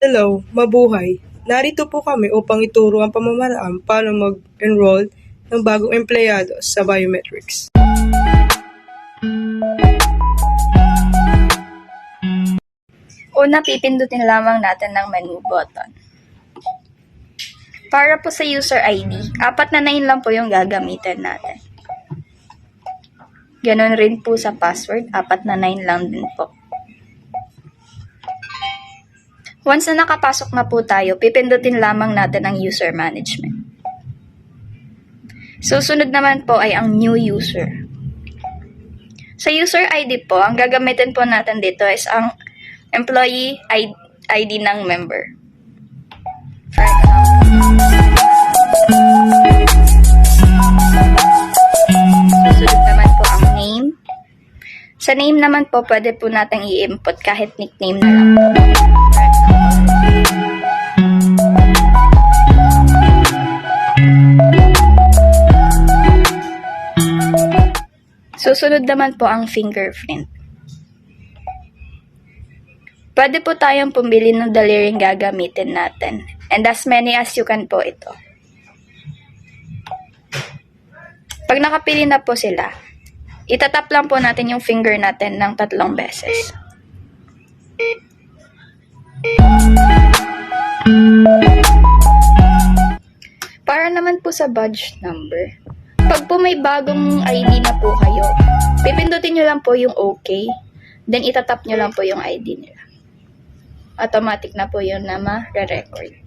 Hello, mabuhay! Narito po kami upang ituro ang pamamaraan paano mag-enroll ng bagong empleyado sa biometrics. Una, pipindutin lamang natin ng menu button. Para po sa user ID, 4 na 9 lang po yung gagamitin natin. Ganon rin po sa password, 4 na 9 lang din po. Once na nakapasok na po tayo, pipindutin lamang natin ang user management. Susunod naman po ay ang new user. Sa user ID po, ang gagamitin po natin dito is ang employee ID ng member. For susunod naman po ang name. Sa name naman po, pwede po natin i-input kahit nickname na lang po. Susunod naman po ang fingerprint. Pwede po tayong pumili ng daliring gagamitin natin. And as many as you can po ito. Pag nakapili na po sila, itatap lang po natin yung finger natin ng 3 beses. Para naman po sa badge number, pag po may bagong ID na po kayo, pipindutin nyo lang po yung OK, then itatap nyo lang po yung ID nila. Automatic na po yun na ma-record.